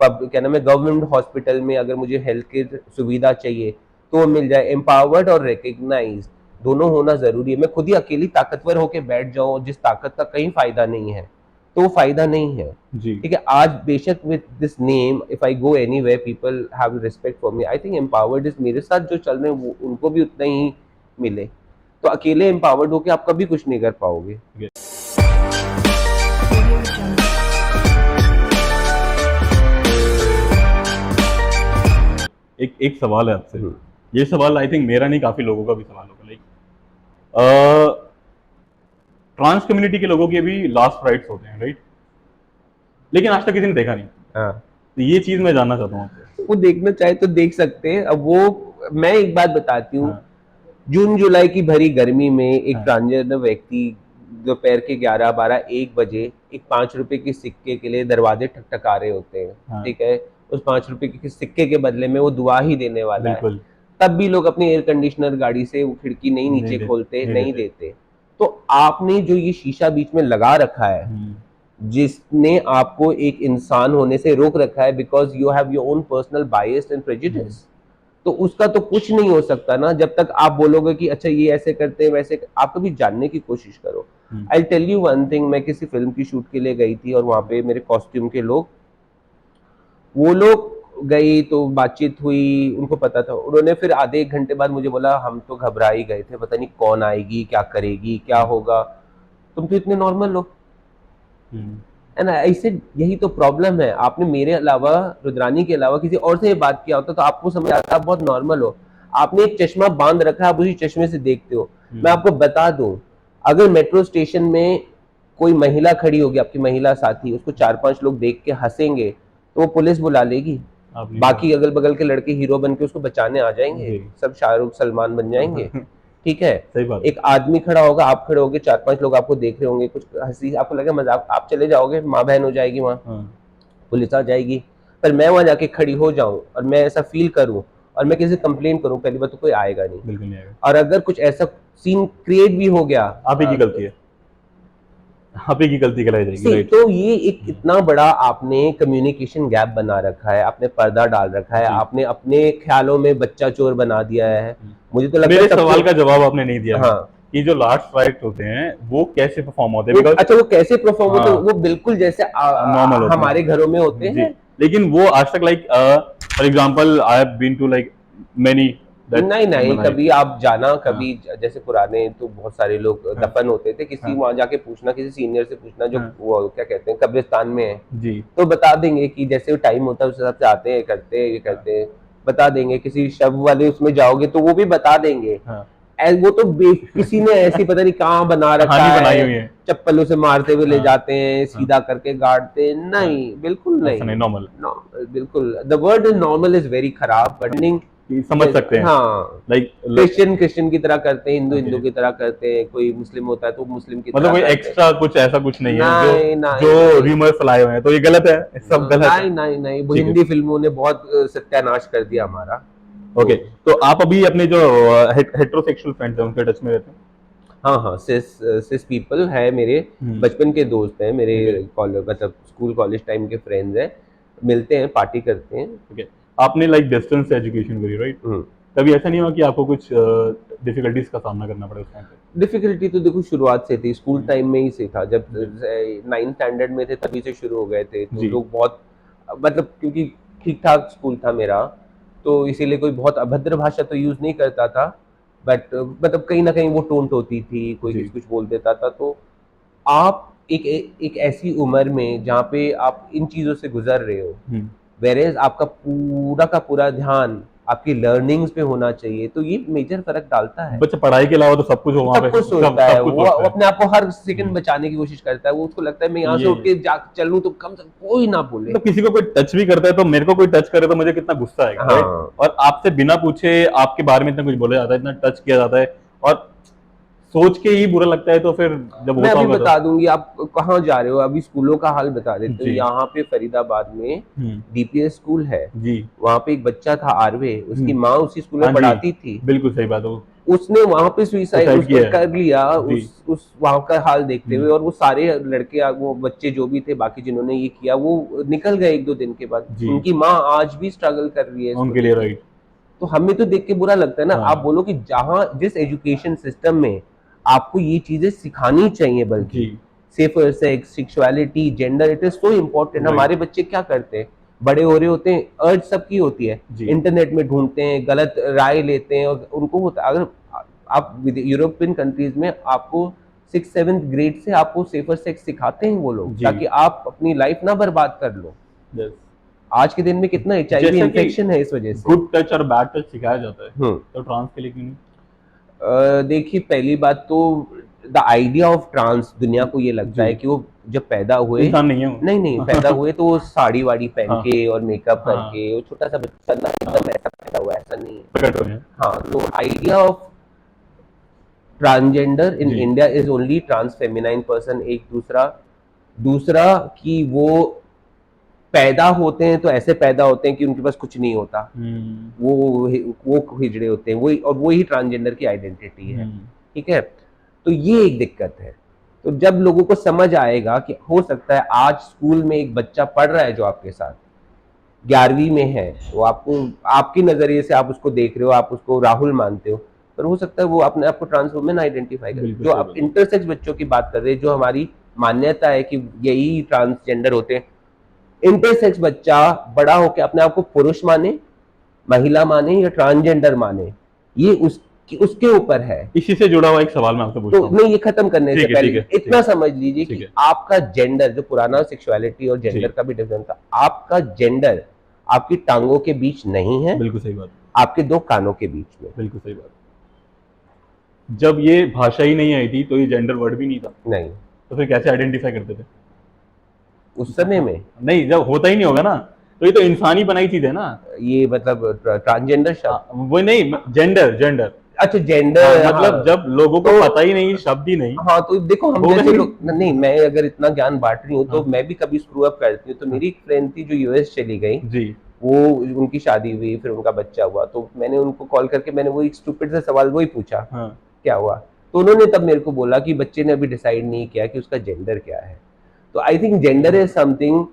क्या नाम है, गवर्नमेंट हॉस्पिटल में अगर मुझे हेल्थ केयर सुविधा चाहिए तो वो मिल जाए। एम्पावर्ड और रिकग्नाइज दोनों होना जरूरी है। मैं खुद ही अकेली ताकतवर होकर बैठ जाऊं जिस ताकत का कहीं फायदा नहीं है, तो वो फायदा नहीं है। जी। ठीक है, आज बेशक with this name if I go anywhere people have respect for me. I think empowered is, मेरे साथ जो चल रहे हैं वो उनको भी उतना ही मिले। तो अकेले एम्पावर्ड होकर आप कभी कुछ नहीं कर पाओगे। एक एक सवाल है आपसे। हम्म, ये सवाल आई थिंक मेरा नहीं, काफी लोगों का भी सवाल होगा। लाइक ट्रांस कम्युनिटी के लोगों के भी लास्ट राइट्स होते हैं, राइट? लेकिन आज तक किसी ने देखा नहीं। हाँ, तो ये चीज मैं जानना चाहता हूँ आपसे। वो देखना चाहे तो देख सकते हैं। अब वो मैं एक बात बताती हूँ, हाँ, जून जुलाई की भरी गर्मी में एक हाँ, ट्रांसजेंडर व्यक्ति दोपहर के 11, 12, 1 बजे एक 5 रुपए के सिक्के के लिए दरवाजे ठकठका रहे होते हैं। हाँ, ठीक है, उस 5 रुपए के सिक्के के बदले में वो दुआ ही देने वाला है। बिल्कुल। तब भी लोग अपनी एयर कंडीशनर गाड़ी से वो खिड़की नहीं नहीं नीचे दे, खोलते, नहीं नहीं देते। देते। तो आपने जो ये शीशा बीच में लगा रखा है, हम्म, जिसने आपको एक इंसान होने से रोक रखा है, because you have your own personal bias and hmm, prejudice, तो उसका तो कुछ नहीं हो सकता ना जब तक आप बोलोगे कि अच्छा ये ऐसे करते हैं वैसे। आप कभी जानने की कोशिश करो। Hmm, I tell you one thing, मैं किसी फिल्म की शूट के लिए गई थी और वहां पे मेरे कॉस्ट्यूम के लोग, वो लोग गई तो बातचीत हुई, उनको पता था। उन्होंने फिर आधे 1 घंटे बाद मुझे बोला हम तो घबरा ही गए थे, पता नहीं कौन आएगी, क्या करेगी, क्या हम्म, होगा, तुम तो इतने नॉर्मल हो। हम्म, एंड ऐसे यही तो प्रॉब्लम है। आपने मेरे अलावा, रुद्रानी के अलावा किसी और से ये बात किया होता तो आपको समझ आता आप बहुत नॉर्मल हो। आपने एक चश्मा बांध रखा है, आप उसी चश्मे से देखते हो। मैं हम्म, आपको बता दूं, अगर मेट्रो स्टेशन में कोई महिला खड़ी होगी, आपकी महिला साथी, उसको 4-5 लोग देख के हंसेंगे तो वो पुलिस बुला लेगी। आप नहीं बाकी बोला। अगल बगल के लड़के हीरो बन के उसको बचाने आ जाएंगे, जी। सब शाहरुख सलमान बन जाएंगे। ठीक है, सही बात है। एक आदमी खड़ा होगा, आप खड़े होगे, 4-5 लोग आपको देख रहे होंगे, कुछ हंसी, आपको लगेगा मजाक, आप चले जाओगे, माँ बहन हो जाएगी वहां, हाँ, पुलिस आ जाएगी। पर मैं वहां जाके खड़ी हो जाऊं और मैं ऐसा फील करूं और मैं किसी से कंप्लेन करूं, पहली बात तो कोई आएगा नहीं। बिल्कुल नहीं आएगा। और अगर कुछ ऐसा सीन क्रिएट भी हो गया, आप ही की गलती है। आप ही की गलती कहलाई जाएगी, सी राइट? तो ये एक इतना बड़ा आपने कम्युनिकेशन गैप बना रखा है, आपने पर्दा डाल रखा है, जी। आपने अपने ख्यालों में बच्चा चोर बना दिया है। मुझे तो लगता है मेरे सबसे, सवाल का जवाब आपने नहीं दिया अभी, हाँ, कि जो लास्ट राइट्स होते हैं वो कैसे परफॉर्म होते हैं, वो बिकॉज अच्छा वो कैसे परफॉर्म होते हैं, हाँ, वो बिल्कुल जैसे नॉर्मल होते हमारे घरों में होते हैं। जी। हैं। लेकिन वो आज तक like for example I have been to like many that नहीं नहीं, बनाए। कभी आप जाना, हाँ, कभी जैसे पुराने तो बहुत सारे लोग हाँ, दफन होते थे, किसी हाँ, वहां जाके पूछना, किसी सीनियर से पूछना जो हाँ, वो क्या कहते हैं कब्रिस्तान में है, जी, तो बता देंगे कि जैसे टाइम होता है उस हिसाब से आते हैं, करते हैं, ये हाँ, करते हैं, बता देंगे। किसी शव वाले उसमें जाओगे तो वो भी बता देंगे। हाँ, वो तो किसी ने ऐसी पता नहीं कहाँ बना रखा कहानी बनाई है, हुई है। चप्पलों से मारते हुए ले हाँ, जाते हैं, हाँ, सीधा करके गाड़ते हैं। हाँ, नहीं, बिल्कुल ऐसा नहीं। नहीं, नॉर्मल। बिल्कुल, the word normal is very खराब, बट समझ सकते हैं, हाँ, लाइक क्रिश्चियन क्रिश्चियन की तरह करते हैं, हिंदू ओके। हिंदू की तरह करते हैं, कोई मुस्लिम होता है तो मुस्लिम की मतलब तरह कोई करते हैं। एक्स्ट्रा कुछ ऐसा कुछ नहीं है जो नहीं नहीं जो नहीं र्यूमर फैलाए हुए हैं, तो ये गलत है, सब गलत है। नहीं नहीं नहीं, वो ठीक है। हिंदी फिल्मों ने बहुत सत्यानाश कर दिया हमारा। ओके, तो तो आप अभी अपने जो हेट्रोसेक्सुअल फ्रेंड्स हैं उनके टच में रहते हैं? हाँ हाँ, सिस पीपल है मेरे, बचपन के दोस्त हैं मेरे, ओके, कॉलेज मतलब स्कूल कॉलेज टाइम के फ्रेंड्स हैं, मिलते हैं, पार्टी करते हैं। ओके। आपने लाइक डिस्टेंस एजुकेशन करी, राइट? हम्म। कभी ऐसा नहीं हुआ कि आपको कुछ डिफिकल्टीज का सामना करना पड़ा उस टाइम पे? डिफिकल्टी तो देखो शुरुआत से थी, स्कूल हम्म, टाइम में ही से था, जब जी, 9th स्टैंडर्ड में थे तभी से शुरू हो गए थे। तो जी, लोग बहुत, मतलब क्योंकि ठीक ठाक स्कूल था मेरा, तो इसीलिए कोई बहुत अभद्र भाषा तो यूज नहीं करता था, बट मतलब कहीं ना कहीं वो टोंट होती थी, कोई जी, किसी कुछ बोल देता था। तो आप एक ऐसी उम्र में जहाँ पे आप इन चीज़ों से गुजर रहे हो, हम्म, वेरेज आपका पूरा का पूरा ध्यान आपकी लर्निंग्स पे होना चाहिए, तो ये मेजर फर्क डालता है। बच्चा पढ़ाई के अलावा तो सब कुछ हो वहाँ सब पे, कुछ सब सोचता है सब कुछ वो, सोचता है। अपने आप को हर सेकंड हम्म, बचाने की कोशिश करता है। वो उसको लगता है मैं यहाँ से ये उठ के जा चलूं तो कम से कम कोई ना बोले। मतलब किसी को कोई टच भी करता है तो मेरे को कोई टच करे तो मुझे कितना गुस्सा आएगा, राइट? हाँ, और आपसे बिना पूछे आपके बारे में इतना कुछ बोला जाता है, इतना टच किया जाता है, और सोच के ही बुरा लगता है, तो फिर जब मैं होता अभी होगा तो बता दूंगी आप कहाँ जा रहे हो, अभी स्कूलों का हाल बता देते हो। जी, यहाँ पे फरीदाबाद में हम्म, डीपीएस स्कूल है, जी, वहाँ पे एक बच्चा था आरवे, उसकी माँ उसी स्कूल में हाँ जी, पढ़ाती थी। बिल्कुल सही बात है। उसने वहां पे सुसाइड Suicide उसने किया है। कर लिया, जी। उस वहां का हाल देखते हुए, हम्म। और वो सारे लड़के, वो बच्चे जो भी थे बाकी जिन्होंने ये किया, वो निकल गए 1-2 दिन के बाद। जी। उनकी माँ आज भी स्ट्रगल कर रही है इसको उनके लिए लेके। राइट। तो हमें तो देख के बुरा लगता है ना। आप हाँ। बोलो कि जहां जिस एजुकेशन सिस्टम में आपको ये चीजें सिखानी चाहिए, जी। बल्कि safer sex, sexuality, gender, it is so important. Right. हमारे बच्चे क्या करते हैं, बड़े हो रहे होते हैं, अर्ज सबकी होती है, जी। इंटरनेट में ढूंढते हैं, गलत राय लेते हैं, और उनको होता अगर आप यूरोपियन कंट्रीज में आपको 6-7 ग्रेड से आपको सेफर सेक्स सिखाते हैं वो लोग, जी। ताकि आप अपनी लाइफ ना बर्बाद कर लो। यस। आज के दिन में कितना HIV जैसे कि इन्फेक्शन है इस वजह से। गुड टच और बैड टच सिखाया जाता है, हम्म। तो ट्रांस के लिए क्यों नहीं? देखिए, पहली बात तो द आइडिया ऑफ ट्रांस, दुनिया को ये लगता जी। है कि वो जब पैदा हुए, इंसान नहीं है वो। नहीं नहीं, पैदा हुए तो वो साड़ी वाड़ी पहन हाँ। के और मेकअप हाँ। करके, वो छोटा सा बच्चा ना एकदम ऐसा पैदा हुआ, ऐसा नहीं है। प्रकट हुए हैं। हाँ, तो आइडिया ऑफ ट्रांसजेंडर इन जी। India is only trans feminine person. एक दूसरा दूसरा कि वो पैदा होते हैं तो ऐसे पैदा होते हैं कि उनके पास कुछ नहीं होता, वो वो हिजड़े होते हैं, वही, और वही ट्रांसजेंडर की आइडेंटिटी है। ठीक है, तो ये एक दिक्कत है। तो जब लोगों को समझ आएगा कि हो सकता है आज स्कूल में एक बच्चा पढ़ रहा है जो आपके साथ 11वीं में है, वो आपको, आपकी नजरिए से आप उसको देख रहे हो, आप उसको राहुल मानते हो, पर हो सकता है वो अपने आप को ट्रांस वुमेन आइडेंटिफाई करे। बिल्कुल जो सही आप बात। इंटरसेक्स बच्चों की बात कर रहे हैं, जो हमारी मान्यता है कि यही ट्रांसजेंडर होते हैं, इंटरसेक्स बच्चा बड़ा होकर अपने आप को पुरुष माने, महिला माने या ट्रांसजेंडर माने, ये उसके ऊपर है। इसी से जुड़ा हुआ एक सवाल मैं आपसे पूछता तो हूँ। नहीं, ये खत्म करने से ठीक है, पहले ठीक है, इतना ठीक समझ लीजिए ठीक कि है। आपका जेंडर, जो पुराना सेक्सुअलिटी और जी। जेंडर का भी डिफरेंस था, आपका जेंडर आपकी टांगों के बीच नहीं है, बिल्कुल सही बात। आपके 2 कानों के बीच में। बिल्कुल सही बात। जब ये भाषा ही नहीं आई थी तो ये जेंडर वर्ड भी नहीं था, नहीं, तो फिर कैसे आइडेंटिफाई करते थे? उस समय में नहीं, जब होता ही नहीं होगा ना, तो ये तो इंसानी बनाई चीज है ना। ये मतलब ट्रांसजेंडर शब्द, वो नहीं, जेंडर जेंडर। अच्छा हाँ, जेंडर, मतलब जब लोगों को तो पता ही नहीं, शब्द ही नहीं हाँ, तो देखो हम होगा जैसे ही लोग, नहीं, मैं अगर इतना ज्ञान बांट रही हूँ तो हाँ। मैं भी कभी स्क्रू अप करती हूँ। तो मेरी एक फ्रेंड थी जो यूएस चली गई, जी। वो, उनकी शादी हुई, फिर उनका बच्चा हुआ, तो मैंने उनको कॉल करके मैंने वो एक स्टूपिड सा सवाल वही पूछा, हाँ। क्या हुआ? तो उन्होंने तब मेरे को बोला कि बच्चे ने अभी डिसाइड नहीं किया कि उसका जेंडर क्या है। तो I think gender is something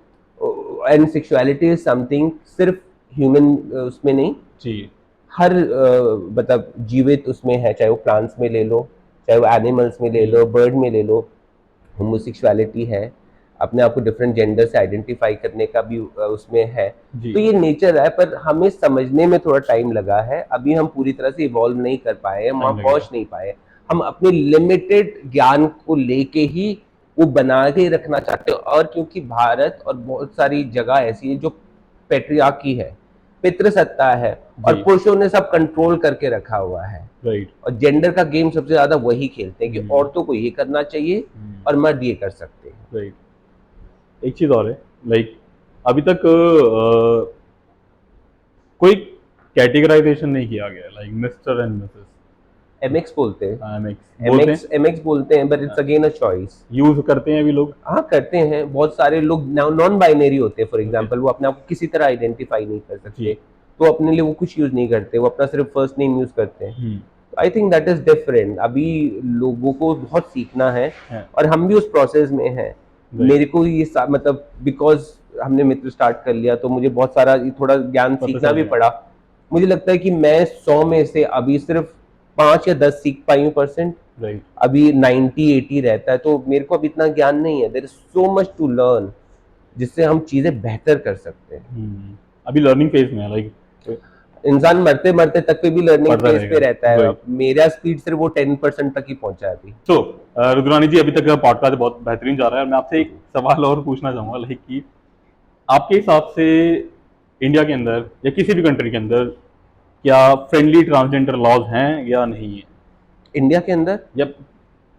and sexuality is something, सिर्फ ह्यूमन उसमें नहीं, जी। हर मतलब जीवित उसमें है, चाहे वो प्लांट्स में ले लो, चाहे वो एनिमल्स में ले लो, बर्ड में ले लो, होमोसेक्सुअलिटी है, अपने आप को डिफरेंट जेंडर से आइडेंटिफाई करने का भी उसमें है। जी। तो ये नेचर है, पर हमें समझने में थोड़ा टाइम लगा है, अभी हम पूरी तरह से इवॉल्व नहीं कर पाए हैं, वहां टाइम लगेगा। पहुंच नहीं पाए। हम अपने लिमिटेड ज्ञान को लेके ही वो बना के रखना चाहते हैं, और क्योंकि भारत और बहुत सारी जगह ऐसी है जो पेट्रियार्की है, पितृसत्ता है, और जी। पुरुषों ने सब कंट्रोल करके रखा हुआ है, राइट। और जेंडर का गेम सबसे ज्यादा वही खेलते हैं कि औरतों को ये करना चाहिए और मर्द ये कर सकते हैं। राइट। एक चीज और है, लाइक अभी तक कोई कैटेगराइजेशन नहीं किया गया, like mister and Mrs. MX बोलते हैं, एमएक्स बोलते हैं, एमएक्स बोलते हैं, but it's again a choice. Use करते हैं अभी लोग। हाँ, करते हैं, बहुत सारे लोग नॉन बाइनरी होते हैं, फॉर एग्जांपल वो अपने आप को किसी तरह आइडेंटिफाई नहीं कर सकते, जी। तो अपने लिए वो कुछ यूज नहीं करते, वो अपना सिर्फ फर्स्ट नेम यूज करते हैं। आई थिंक दैट इज डिफरेंट। अभी लोगों को बहुत सीखना है, और हम भी उस प्रोसेस में हैं। मेरे को ये मतलब बिकॉज हमने मित्र स्टार्ट कर लिया, तो मुझे बहुत सारा थोड़ा ज्ञान सीखना भी पड़ा। मुझे लगता है कि मैं 100 में से अभी सिर्फ 5 या 10 सीख पाई हूँ परसेंट, अभी 90-80 रहता है, तो मेरे को अभी इतना ज्ञान नहीं है। There is so much to learn, जिससे हम चीजें बेहतर कर सकते हैं। अभी लर्निंग फेज में है, लाइक इंसान मरते मरते तक पे भी लर्निंग पढ़ता फेज पे रहेगा। रहता है। Right. मेरा स्पीड सिर्फ वो 10% तक ही पहुंचा है अभी। तो रुद्रानी जी, अभी तक पॉडकास्ट बहुत बेहतरीन जा रहा है, और मैं आपसे एक सवाल और पूछना चाहूंगा, लाइक कि आपके हिसाब से इंडिया के अंदर या किसी भी कंट्री के अंदर क्या फ्रेंडली ट्रांसजेंडर लॉज हैं या नहीं है? इंडिया के अंदर, या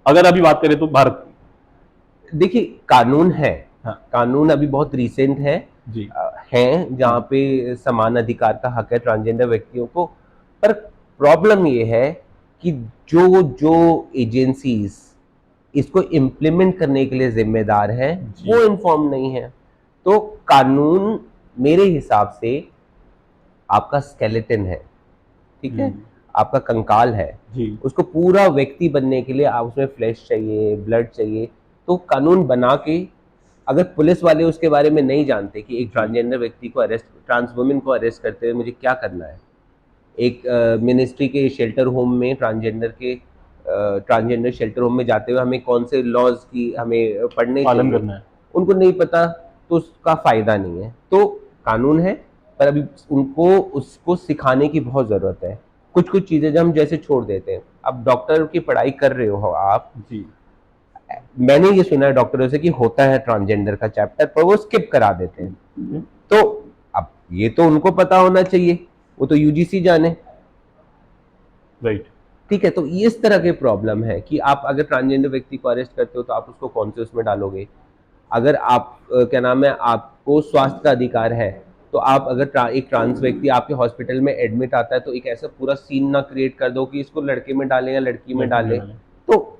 अगर अभी बात करें तो भारत की। देखिए, कानून है, हाँ। कानून अभी बहुत रिसेंट है, जी। हैं जहाँ पे समान अधिकार का हक है ट्रांसजेंडर व्यक्तियों को। पर प्रॉब्लम ये है कि जो जो एजेंसीज इसको इम्प्लीमेंट करने के लिए जिम्मेदार है, वो इन्फॉर्म नहीं है। तो कानून मेरे हिसाब से आपका स्केलेटन है, ठीक है, आपका कंकाल है, जी उसको पूरा व्यक्ति बनने के लिए आप उसमें फ्लैश चाहिए, ब्लड चाहिए। तो कानून बना के अगर पुलिस वाले उसके बारे में नहीं जानते कि एक ट्रांसजेंडर व्यक्ति को अरेस्ट, ट्रांस वुमेन को अरेस्ट करते हुए मुझे क्या करना है, एक मिनिस्ट्री के शेल्टर होम में ट्रांसजेंडर शेल्टर होम में जाते हुए हमें कौन से लॉज की हमें पढ़ने पालन चाहिए, करना है। उनको नहीं पता, तो उसका फायदा नहीं है। तो कानून है, पर अभी उनको उसको सिखाने की बहुत ज़रूरत है। कुछ कुछ चीज़ें जब हम जैसे छोड़ देते हैं, अब डॉक्टर की पढ़ाई कर रहे हो आप, जी मैंने ये सुना है डॉक्टरों से कि होता है ट्रांसजेंडर का चैप्टर, पर वो स्किप करा देते हैं। तो अब ये तो उनको पता होना चाहिए, वो तो यूजीसी जाने। राइट। ठीक है, तो इस तरह के प्रॉब्लम है कि आप अगर ट्रांसजेंडर व्यक्ति को अरेस्ट करते हो तो आप उसको कौन से उसमें डालोगे। अगर आप क्या नाम है, आपको स्वास्थ्य का अधिकार है, तो आप अगर एक ट्रांस व्यक्ति आपके हॉस्पिटल में एडमिट आता है तो एक ऐसा पूरा सीन ना क्रिएट कर दो कि इसको लड़के में डालें या लड़की में लड़की में डालें। डालें, तो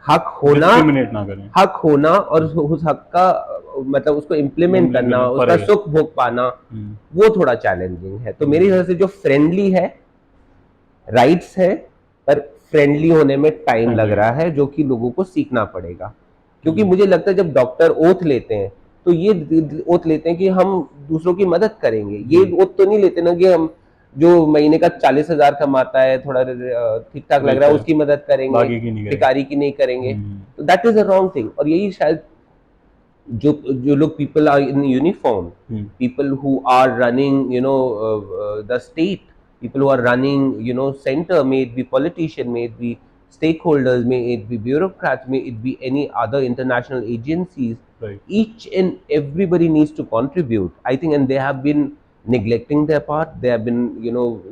हक होना, डिस्क्रिमिनेट ना करें। हक होना और उस हक का मतलब उसको इम्प्लीमेंट Implement करना, करना उसका पड़ेगा। सुख भोग पाना, वो थोड़ा चैलेंजिंग है। तो मेरी हिसाब से जो फ्रेंडली है, राइट्स है, पर फ्रेंडली होने में टाइम लग रहा है, जो कि लोगों को सीखना पड़ेगा। क्योंकि मुझे लगता है जब डॉक्टर ओथ लेते हैं तो ये ओथ लेते हैं कि हम दूसरों की मदद करेंगे। ये ओथ तो नहीं लेते ना कि हम जो महीने का 40,000 कमाता है, थोड़ा ठीक ठाक लग रहा है, उसकी मदद करेंगे, बाकी की नहीं करेंगे। भिखारी की नहीं करेंगे। तो that is a wrong thing. और यही शायद जो जो लोग people are in uniform, people who are running, the state, people who are running, center, may it be politician, may it be stakeholders, may it be bureaucrats, may it be any other international agencies, Right. each and everybody needs to contribute, I think, and they have been neglecting their part. They have been,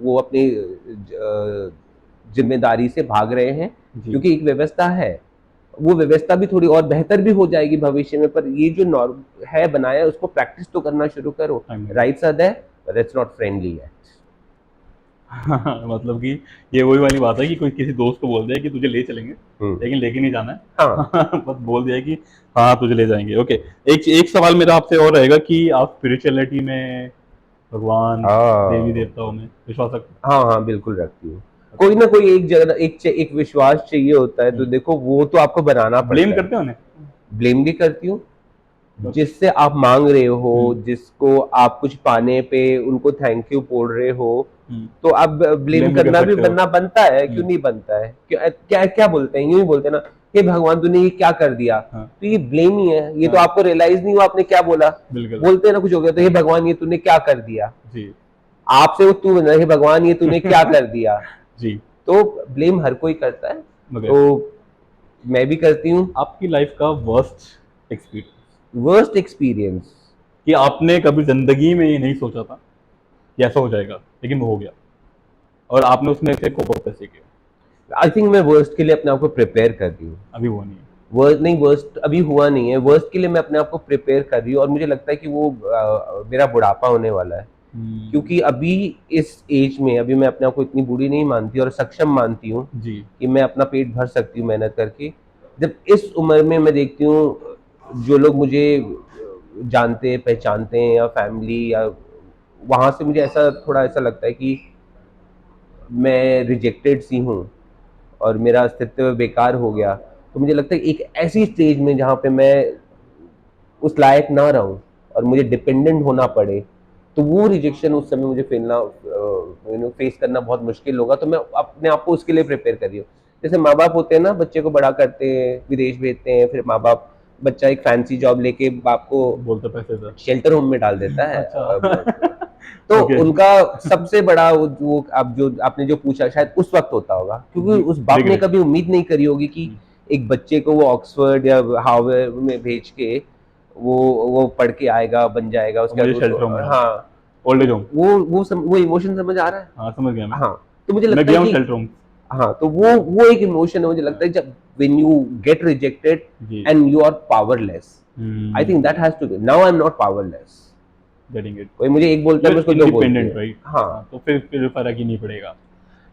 वो अपनी जिम्मेदारी से भाग रहे हैं, जी। क्योंकि एक व्यवस्था है, वो व्यवस्था भी थोड़ी और बेहतर भी हो जाएगी भविष्य में, पर ये जो नॉर्म है बनाया उसको प्रैक्टिस तो करना शुरू करो। Rights are there, but it's not friendly act. मतलब कि ये वही वाली बात है कि कोई किसी दोस्त को बोल दिया कि तुझे ले चलेंगे, लेकिन लेके नहीं जाना है। हाँ। बस बोल दिया कि हाँ तुझे ले जाएंगे। ओके, एक एक सवाल मेरा आपसे और रहेगा कि आप स्पिरिचुअलिटी में, भगवान, देवी देवताओं में विश्वास रखते हैं? हाँ हाँ, बिल्कुल रखती हूँ। कोई ना कोई एक जगह एक विश्वास चाहिए होता है। तो देखो, वो तो आपको बनाना पड़ता ब्लेम है। करते हो उन्हें? ब्लेम भी करती हूँ। जिससे आप मांग रहे हो, जिसको आप कुछ पाने पे उनको थैंक यू बोल रहे हो, तो आप ब्लेम Blame भी कर करना भी सकते हो। बनना बनता है। क्यों नहीं बनता है? क्या क्या क्या बोलते हैं, यूं ही बोलते हैं ना, हे भगवान तूने ये क्या कर दिया। तो ये ब्लेम ही है। ये तो आपको रियलाइज नहीं हुआ आपने क्या बोला। बिल्कुल। बोलते हैं ना कुछ हो गया तो हे भगवान ये तूने क्या कर दिया। जी आपसे वो तू बन रहा है, हे भगवान ये तूने क्या कर दिया। जी। तो ब्लेम हर कोई करता है, तो मैं भी करती हूँ। आपकी लाइफ का वर्स्ट एक्सपीरियंस? वर्स्ट एक्सपीरियंस कि आपने कभी जिंदगी में ये नहीं सोचा था कि ऐसा हो जाएगा, लेकिन वो हो गया और आपने उसमें से कोप अप कैसे किया? आई थिंक मैं वर्स्ट के लिए अपने आप को प्रिपेयर कर रही हूँ। अभी वो नहीं है? वर्स्ट अभी हुआ नहीं है। वर्स्ट के लिए मैं अपने आप को प्रिपेयर कर रही हूँ, और मुझे लगता है कि वो मेरा बुढ़ापा होने वाला है। क्योंकि अभी इस एज में, अभी मैं अपने आप को इतनी बूढ़ी नहीं मानती और सक्षम मानती हूँ कि मैं अपना पेट भर सकती हूँ मेहनत करके। जब इस उम्र में मैं देखती हूँ जो लोग मुझे जानते पहचानते हैं, या फैमिली, या वहाँ से मुझे थोड़ा ऐसा लगता है कि मैं रिजेक्टेड सी हूँ और मेरा अस्तित्व बेकार हो गया। तो मुझे लगता है एक ऐसी स्टेज में जहाँ पे मैं उस लायक ना रहूं और मुझे डिपेंडेंट होना पड़े, तो वो रिजेक्शन उस समय मुझे फेस करना बहुत मुश्किल होगा। तो मैं अपने आप को उसके लिए प्रिपेयर कर रही हूँ। जैसे माँ बाप होते हैं ना, बच्चे को बड़ा करते हैं, विदेश भेजते हैं, फिर माँ बाप, बच्चा एक फैंसी जॉब लेके बाप को बोलते पैसे शेल्टर होम में डाल देता है। अच्छा। तो Okay. उनका सबसे बड़ा वो अब जो आपने जो पूछा शायद उस वक्त होता होगा, क्योंकि उस बाप ने कभी उम्मीद नहीं करी होगी कि एक बच्चे को वो ऑक्सफोर्ड या हार्वर्ड में भेज के वो पढ़ के आएगा, बन जाएगा, उसके बाद हाँ ओल्ड एज होम, वो इमोशन समझ आ रहा है। हाँ समझ गया मैं। हाँ, तो मुझे लगता है कि हाँ, तो वो एक इमोशन है। मुझे लगता है जब when you get rejected and you are powerless, I think that has to be. Now I'm not powerless. Getting it. कोई मुझे एक बोलता है मैं उसको दो बोलती हूँ। राइट? हाँ, तो फिर फर्क ही नहीं पड़ेगा।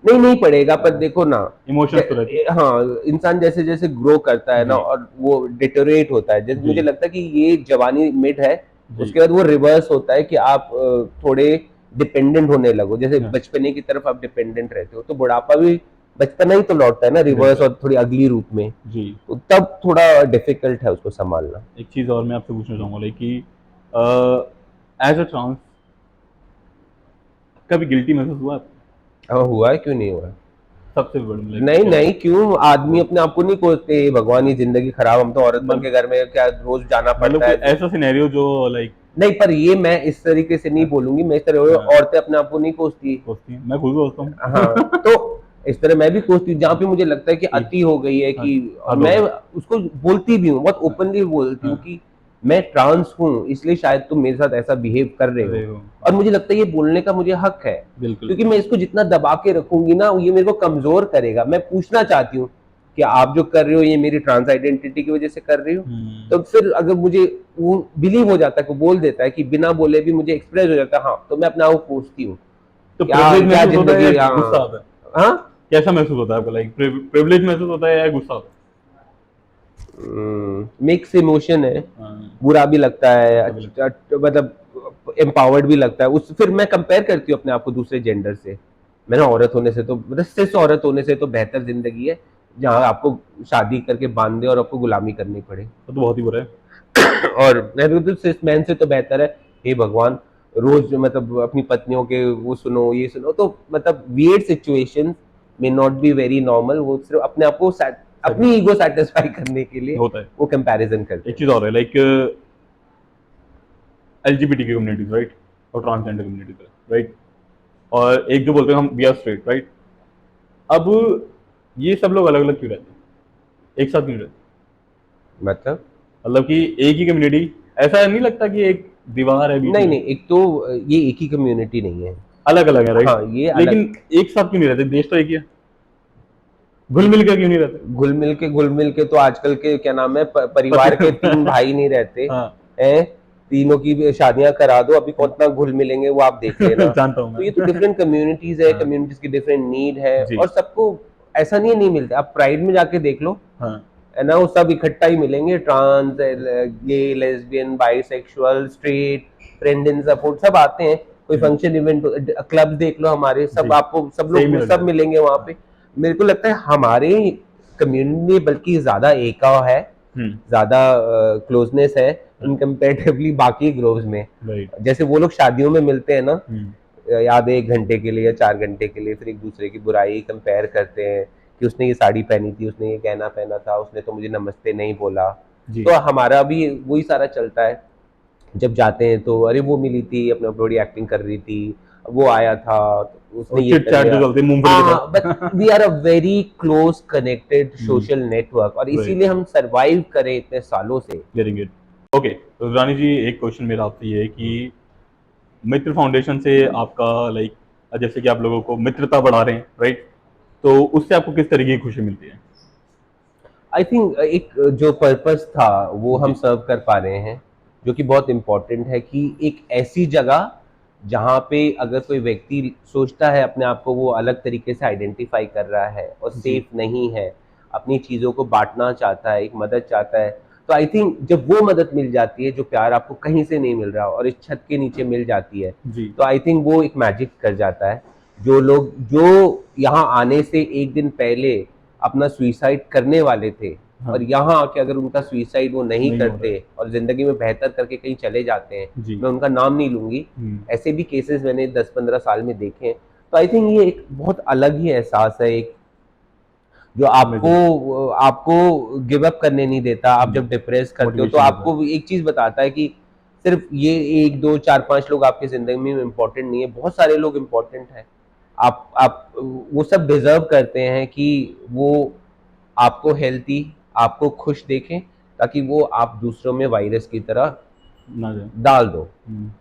नहीं पड़ेगा, पर देखो ना, इमोशंस तो रहते हैं। हाँ, इंसान जैसे जैसे ग्रो करता है ना, और वो डिटोरेट होता है। जैसे मुझे लगता है कि ये जवानी मिड है, उसके बाद वो रिवर्स होता है कि आप थोड़े डिपेंडेंट होने लगो, जैसे हाँ, बचपने की तरफ आप डिपेंडेंट रहते हो, तो बुढ़ापा भी बचपना ही तो लौटता है ना, रिवर्स बिल्कुल। और थोड़ी अगली रूप में। जी। तो तब थोड़ा डिफिकल्ट है उसको संभालना। एक चीज़ और मैं आपसे पूछना चाहूँगा लाइक कि एज अ ट्रांस कभी गिल्टी महसूस हुआ आपको? हाँ, हुआ है, क्यों नहीं हुआ है? सबसे बड़ा लाइक नहीं क्या? नहीं, क्यों आदमी अपने आप को नहीं कोसते, भगवान, ये जिंदगी खराब, हम तो औरत बन के घर में क्या रोज जाना मतलब पड़ता कोई है। ऐसा सिनेरियो जो लाइक नहीं, पर ये मैं इस तरीके से नहीं बोलूंगी, मैं इस तरह, औरतें अपने आप को नहीं कोसती। सोचती हैं, मैं खुद भी सोचता हाँ, हूँ। तो इस तरह मैं भी कोसती हूँ, जहाँ पे मुझे लगता है कि कि अति हो गई है, हाँ, कि और हद हो मैं गई। उसको बोलती भी हूँ, बहुत हाँ, ओपनली बोलती हूँ हाँ, कि मैं ट्रांस हूँ, इसलिए शायद तुम मेरे साथ ऐसा बिहेव कर रहे अरे हो। हो, और हाँ, मुझे लगता है ये बोलने का मुझे हक है, बिल्कुल। क्योंकि मैं इसको जितना दबा के रखूंगी ना, ये मेरे को कमजोर करेगा। मैं पूछना चाहती हूँ कि आप जो कर रहे हो, ये मेरी ट्रांस आइडेंटिटी की वजह से कर रही हो। हुँ, तो फिर अगर मुझे वो बिलीव हो जाता है, वो बोल देता है कि बिना बोले भी मुझे एक्सप्रेस हो जाता है, हाँ, तो मैं अपने आप को पूछती हूँ तो क्या प्रिविलेज क्या महसूस होता है या जिंदगी। गुस्सा हाँ। आता है? हाँ। कैसा महसूस होता है आपको लाइक प्रिविलेज महसूस होता है या गुस्सा होता मिक्स इमोशन है, है? हाँ, बुरा भी लगता है, अच्छा भी लगता अच्छा, मतलब एम्पावर्ड भी लगता है। उस फिर मैं कंपेयर करती हूँ अपने आप को दूसरे जेंडर से। मैंने औरत होने से तो, मतलब सिर्फ औरत होने से तो बेहतर जिंदगी है, जहाँ आपको शादी करके बांध दे और आपको गुलामी करनी पड़े। है, तो बहुत ही बुरा है। और मैं भी तो सिर्फ मैन से तो बेहतर है। हे भगवान, रोज मतलब अपनी पत्नियों के वो सुनो, ये सुनो, तो मतलब weird situations may not be very normal, वो सिर्फ अपने आप को सैटिस अपनी ईगो सेटिस्फाई करने के लिए होता है। वो कंपैरिजन करते एक हैं। चीज़ और है लाइक एलजीबीटीक्यू कम्युनिटीज़ राइट? और ट्रांसजेंडर कम्युनिटीज़ राइट? और एक जो बोलते हैं हम वी आर स्ट्रेट राइट? अब ये सब लोग अलग-अलग क्यों रहते हैं? एक साथ क्यों रहते हैं? मतलब मतलब कि एक ही कम्युनिटी ऐसा नहीं लगता कि एक दीवार है बीच नहीं में? नहीं, एक तो ये एक ही कम्युनिटी नहीं है। अलग-अलग है राइट? हाँ, ये लेकिन अलग। एक साथ क्यों नहीं रहते? देश तो एक ही है। घुल-मिल के क्यों नहीं रहते? घुल मिल के तो आजकल के क्या नाम है, परिवार के तीन भाई नहीं रहते हाँ, हैं। तीनों की भी शादियां करा दो, अभी कितना घुल मिलेंगे वो आप देख लेना। जानता हूँ तो ये तो मैं। डिफरेंट कम्युनिटीज है, हाँ, कम्युनिटीज की डिफरेंट नीड है, जी, और सबको ऐसा नहीं है, नहीं मिलता। आप प्राइड में जाके देख लो, हाँ, है ना, वो सब इकट्ठा ही मिलेंगे, trans, gay, lesbian, bisexual, straight, friend in support, सब आते हैं। कोई हुँ, फंक्शन इवेंट, क्लब देख लो हमारे, सब जी, आपको सब सेम ही लोग लग सब जाता है। मिलेंगे वहां हाँ, पे। मेरे को लगता है हमारे कम्युनिटी में बल्कि ज्यादा एकाव है, हुँ, ज्यादा क्लोजनेस है इन हाँ, कंपेरेटिवली बाकी ग्रोव्स में। राइट, जैसे वो लोग शादियों में मिलते हैं ना, हुँ, याद है, 1 घंटे के लिए या 4 घंटे के लिए, फिर एक दूसरे की बुराई कंपेयर करते हैं कि उसने ये साड़ी पहनी थी, उसने ये गहना पहना था, उसने तो मुझे नमस्ते नहीं बोला। जी, तो हमारा भी वही सारा चलता है। जब जाते हैं तो अरे वो मिली थी, अपना बड़ी एक्टिंग कर रही थी, वो आया था, तो उसने और ये कर चिट-चैट जो लिया। चलती है मूँगफली की हाँ, बट तरह। We are a very close connected हुँ, सोशल नेटवर्क, और राइट, इसीलिए हम सरवाइव करें इतने सालों से। Getting it. ओके, तो रानी जी एक क्वेश्चन मेरा आपसे ये है कि मित्र फाउंडेशन से आपका लाइक जैसे कि आप लोगों को मित्रता बढ़ा रहे हैं, राइट? तो उससे आपको किस तरीके की खुशी मिलती है? आई थिंक एक जो पर्पस था वो हम जी, सर्व कर पा रहे हैं, जो कि बहुत इम्पोर्टेंट है, कि एक ऐसी जगह जहाँ पे अगर कोई व्यक्ति सोचता है अपने आप को वो अलग तरीके से आइडेंटिफाई कर रहा है और जी, सेफ नहीं है, अपनी चीज़ों को बांटना चाहता है, एक मदद चाहता है, तो आई थिंक जब वो मदद मिल जाती है, जो प्यार आपको कहीं से नहीं मिल रहा और इस छत के नीचे मिल जाती है, जी, तो आई थिंक वो एक मैजिक कर जाता है। जो लोग जो यहाँ आने से एक दिन पहले अपना सुइसाइड करने वाले थे, और हाँ, यहाँ आके अगर उनका सुइसाइड वो नहीं नहीं हो रहा करते है। और ज़िंदगी में बेहतर करके कहीं चले जाते हैं, जी, मैं उनका नाम नहीं लूँगी, हुँ, ऐसे भी केसेस मैंने 10-15 साल में देखे हैं। तो आई थिंक ये एक बहुत अलग ही एहसास है, एक जो अमेज़िंग, आपको आपको गिव अप करने नहीं देता। आप हुँ, जब डिप्रेस करते हो तो मोटिवेशन देता है। आपको एक चीज़ बताता है कि सिर्फ ये 1, 2, 4, 5 लोग आपकी ज़िंदगी में इम्पोर्टेंट नहीं है, बहुत सारे लोग इम्पोर्टेंट हैं। आप वो सब डिज़र्व करते हैं कि वो आपको हेल्थी, आपको खुश देखें, ताकि वो आप दूसरों में वायरस की तरह ना जाए। डाल दो। हुँ,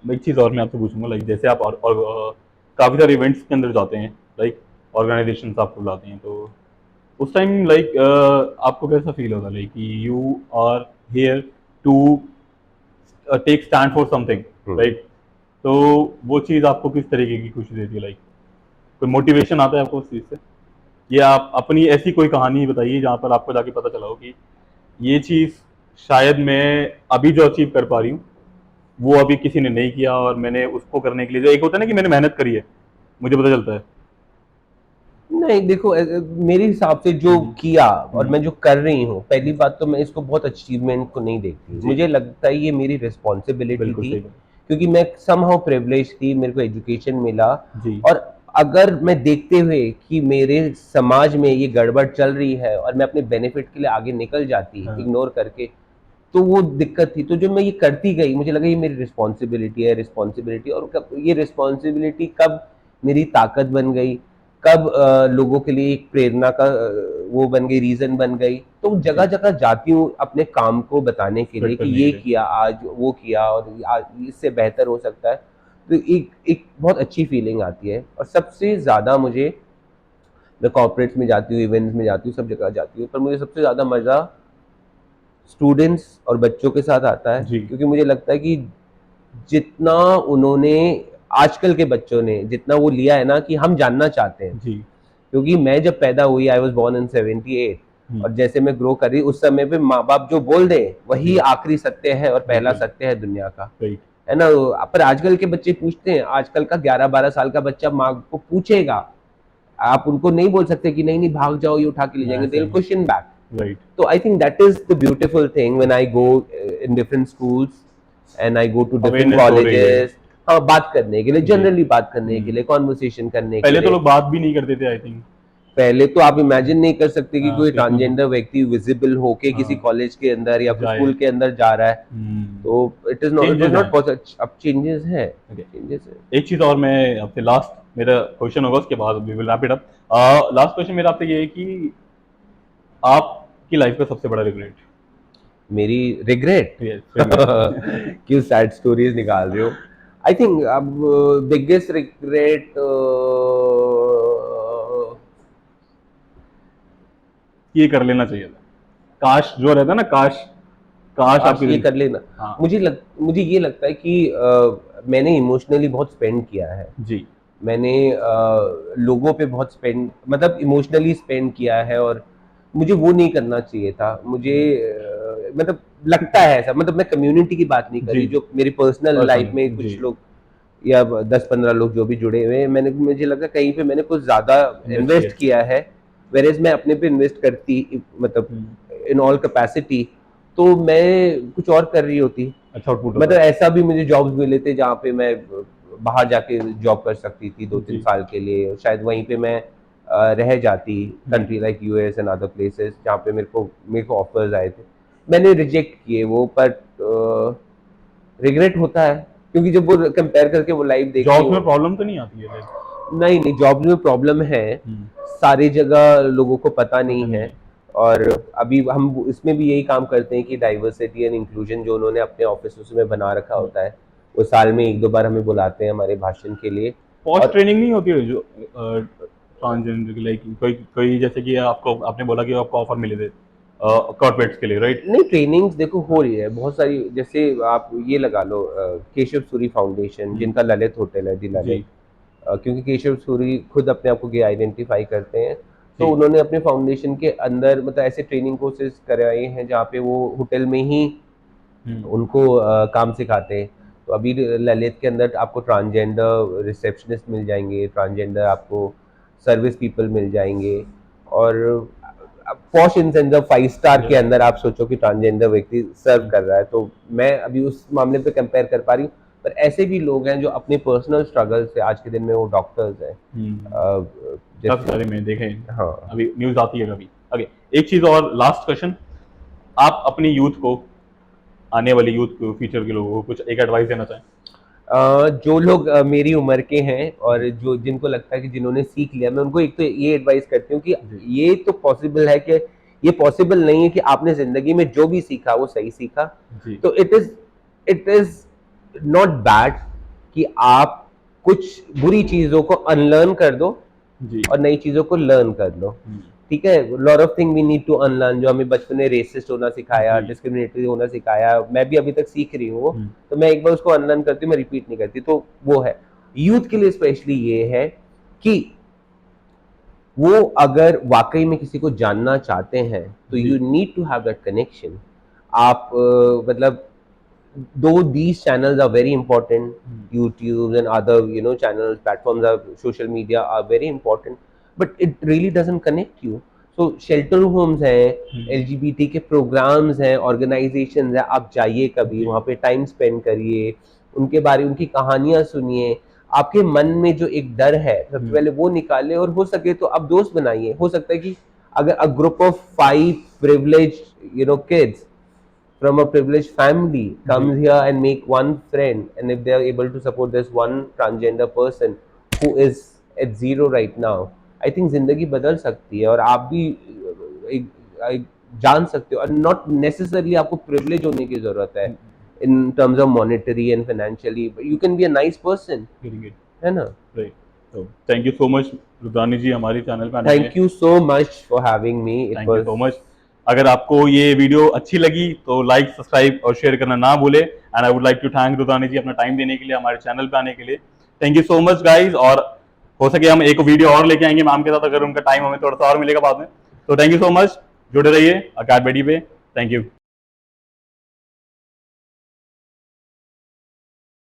एक चीज़ और मैं आपसे पूछूँगा लाइक जैसे आप और काफ़ी सारे इवेंट्स के अंदर जाते हैं, लाइक ऑर्गनाइज़ेशंस आपको बुलाते हैं, तो उस टाइम लाइक आपको कैसा फ़ील होता है like you are here to take stand for something, hmm. Right? तो वो चीज़ आपको किस तरीके की खुशी देती है लाइक कोई मोटिवेशन आता है आपको उस चीज़ से? या आप अपनी ऐसी कोई कहानी बताइए जहाँ पर आपको जाके पता चला हो कि ये चीज़ शायद मैं अभी जो अचीव कर पा रही हूँ, वो अभी किसी ने नहीं किया और मैंने उसको करने के लिए, जो एक होता है ना कि मैंने मेहनत करी है, मुझे पता चलता है। नहीं देखो, मेरे हिसाब से जो हम्म, किया और हम्म, मैं जो कर रही हूँ, पहली बात तो मैं इसको बहुत अचीवमेंट को नहीं देखती, जी, मुझे लगता है ये मेरी रिस्पॉन्सिबिलिटी बिल्कुल थी, सही बात। क्योंकि मैं समहाउ प्रिविलेज थी, मेरे को एजुकेशन मिला। जी, और अगर मैं देखते हुए कि मेरे समाज में ये गड़बड़ चल रही है और मैं अपने बेनिफिट के लिए आगे निकल जाती हाँ, इग्नोर करके, तो वो दिक्कत थी। तो जब मैं ये करती गई, मुझे लगा ये मेरी रिस्पॉन्सिबिलिटी है, रिस्पॉन्सिबिलिटी। और कब ये रिस्पॉन्सिबिलिटी कब मेरी ताकत बन गई, कब लोगों के लिए एक प्रेरणा का वो बन गई, रीजन बन गई। तो जगह जी, जगह जाती हूँ अपने काम को बताने के लिए स्प्रेड कि करने के ये लिए। किया आज, वो किया, और आज इससे बेहतर हो सकता है। तो एक एक बहुत अच्छी फीलिंग आती है। और सबसे ज़्यादा मुझे, मैं कॉर्पोरेट्स में जाती हूँ, इवेंट्स में जाती हूँ, सब जगह जाती हूँ, पर मुझे सबसे ज़्यादा मज़ा स्टूडेंट्स और बच्चों के साथ आता है, जी, क्योंकि मुझे लगता है कि जितना उन्होंने, आजकल के बच्चों ने जितना वो लिया है ना कि हम जानना चाहते हैं। जी, क्योंकि मैं जब पैदा हुई, आई वाज बोर्न इन 78, हम्म, और जैसे मैं ग्रो कर रही उस समय पे माँ बाप जो बोल दें वही जी, आखिरी सत्य है और पहला बिल्कुल, सत्य है दुनिया का, राइट, है ना। पर आजकल के बच्चे पूछते हैं, आजकल का 11-12 साल का बच्चा माँ को पूछेगा, आप उनको नहीं बोल सकते कि नहीं नहीं भाग जाओ ये उठा के ले जाएंगे, दे ऐसा will he, question back. Right, तो I think that is the beautiful thing when I go in different schools and I go to different awareness हो रही है। कॉलेजेस। हाँ, बात करने के लिए, जी, जनरली बात करने के लिए, कॉन्वर्सेशन करने के पहले तो लिए। लोग बात भी नहीं करते थे, आई थिंक। पहले तो आप इमेजिन नहीं कर सकते कि कोई कितना तो, ट्रांसजेंडर व्यक्ति विजिबल होके किसी हाँ, कॉलेज के अंदर या कोई जाए, स्कूल के अंदर जा रहा है। तो इट वाज चेंजेस नॉट हैं। पॉसिबल। अब चेंजेस है, ओके, चेंजेस है। एक चीज़ और मैं आपसे, लास्ट मेरा क्वेश्चन होगा, उसके बाद we will wrap it up. Last question मेरा आपसे ये है कि आपकी लाइफ का सबसे बड़ा रिग्रेट। मेरी रिग्रेट यस, रिग्रेट। क्यों सैड स्टोरीज निकाल रहे हो? आई थिंक अब बिगेस्ट रिग्रेट, ये कर लेना चाहिए था, काश जो रहता है ना, काश, काश काश आपकी ये जिंदगी। कर लेना। हाँ, मुझे ये लगता है कि मैंने इमोशनली बहुत स्पेंड किया है। जी, मैंने लोगों पे बहुत स्पेंड, मतलब इमोशनली स्पेंड किया है, और मुझे वो नहीं करना चाहिए था। मुझे मतलब लगता है ऐसा, मतलब मैं कम्युनिटी की बात नहीं कर जी, रही, जो मेरी पर्सनल लाइफ पर्सन, में जी, कुछ लोग या 10-15 लोग जो भी जुड़े हुए हैं, मैंने, मुझे लगा कहीं पे मैंने कुछ ज़्यादा इन्वेस्ट किया। इन्वेस्ट किया है, वेरेज मैं अपने पे इन्वेस्ट करती, मतलब हम्म, इन ऑल कैपेसिटी, तो मैं कुछ और कर रही होती। अच्छा आउटपुट मतलब होता। ऐसा भी मुझे जॉब्स मिले थे जहाँ पे मैं बाहर जाके जॉब कर सकती थी 2-3 जी, साल के लिए, शायद वहीं पे मैं रह जाती, hmm, country like US and other places जहाँ पे मेरे को ऑफर्स आए थे। मैंने रिजेक्ट किए वो, बट रिग्रेट होता है, क्योंकि जब वो कंपेयर करके वो लाइफ देखती जॉब्स हूँ। में प्रॉब्लम तो नहीं आती है लाइक। नहीं नहीं, जॉब में प्रॉब्लम है, हम्म, सारी जगह लोगों को पता पता नहीं नहीं है। है। और अभी हम इसमें भी यही काम करते हैं कि डाइवर्सिटी एंड इंक्लूजन जो उन्होंने अपने ऑफिस में बना रखा होता है, वो साल में 1-2 बार हमें बुलाते हैं हमारे भाषण के लिए। पोस्ट और ट्रेनिंग नहीं होती है जो ट्रांसजेंडर की, लाइक कोई कोई, जैसे कि आपको, आपने बोला कि आपको ऑफर मिले थे कॉर्पोरेट्स के लिए, राइट? नहीं, ट्रेनिंग्स देखो हो रही है बहुत सारी, जैसे आप ये लगा लो, केशव सूरी फाउंडेशन जिनका ललित होटल है, दी जी, ललित, क्योंकि केशव सूरी खुद अपने आप को गे आइडेंटिफाई करते हैं। तो जी, उन्होंने अपने फाउंडेशन के अंदर मतलब ऐसे ट्रेनिंग कोर्सेज कराए हैं जहाँ पे वो होटल में ही हम्म, उनको काम सिखाते हैं। तो अभी ललित के अंदर आपको ट्रांसजेंडर रिसेप्शनिस्ट मिल जाएंगे, ट्रांसजेंडर आपको सर्विस पीपल मिल जाएंगे। और posh in sense of 5 star के यस, अंदर आप सोचो कि ट्रांसजेंडर व्यक्ति सर्व हम्म, कर रहा है, तो मैं अभी उस मामले पे कंपेयर कर पा रही हूँ। पर ऐसे भी लोग हैं जो अपने पर्सनल स्ट्रगल से आज के दिन में वो डॉक्टर्स हैं, काफी जैसे। सारे मैंने देखे हैं, हाँ। अभी न्यूज आती है कभी। ओके, एक चीज और, लास्ट क्वेश्चन, आप अपनी यूथ को, आने वाली यूथ को, फ्यूचर के लोगों को कुछ एक एडवाइस देना चाहें? जो लोग मेरी उम्र के हैं और जो जिनको लगता है कि जिन्होंने सीख लिया, मैं उनको एक तो ये एडवाइस करती हूँ कि जी, ये तो पॉसिबल है कि ये पॉसिबल नहीं है कि आपने जिंदगी में जो भी सीखा वो सही सीखा। जी, तो इट इज नॉट बैड कि आप कुछ बुरी चीजों को अनलर्न कर दो जी, और नई चीजों को लर्न कर लो। हम्म, ठीक है, lot of thing we need to unlearn, जो हमें बचपन में रेसिस्ट होना सिखाया, जी, डिस्क्रिमिनेटरी होना सिखाया, मैं भी अभी तक सीख रही हूँ वो। हम्म, तो मैं एक बार उसको अनलर्न करती हूँ, मैं रिपीट नहीं करती। तो वो है, यूथ के लिए स्पेशली ये है कि वो अगर वाकई में किसी को जानना चाहते हैं तो जी, you need to have that connection. आप मतलब though these channels are very important, YouTube and other channels, platforms, are social media are very important, but it really doesn't connect you. So shelter homes हैं, LGBT के programs हैं, organizations हैं, आप जाइए कभी जी। वहाँ पे टाइम स्पेंड करिए, उनके बारे उनकी कहानियाँ सुनिए, आपके मन में जो एक डर है सबसे पहले वो निकाले, और हो सके तो आप दोस्त बनाइए. हो सकता है कि अगर a group of 5 privileged kids from a privileged family comes here and make one friend, and if they are able to support this one transgender person who is at zero right now, I think जिंदगी बदल सकती है, और आप भी एक जान सकते हो, और नॉट नेसेसरली आपको प्रिविलेज होने की जरूरत है in terms of monetary and financially, you can be a nice person, है ना. राइट, तो thank you so much Rudrani ji हमारे चैनल पे आने के लिए. Thank you so much for having me. It thank you was so much. अगर आपको ये वीडियो अच्छी लगी तो लाइक, सब्सक्राइब और शेयर करना ना भूले. And I would like to thank Rudrani ji अपना टाइम देने के लिए, हमारे चैनल पे आने के लिए. Thank you so much guys. और हो सके हम एक वीडियो और लेके आएंगे मैम के साथ, अगर उनका टाइम हमें थोड़ा सा और मिलेगा बाद में. तो थैंक यू सो मच, जुड़े रहिए अकादमी पे. Thank you.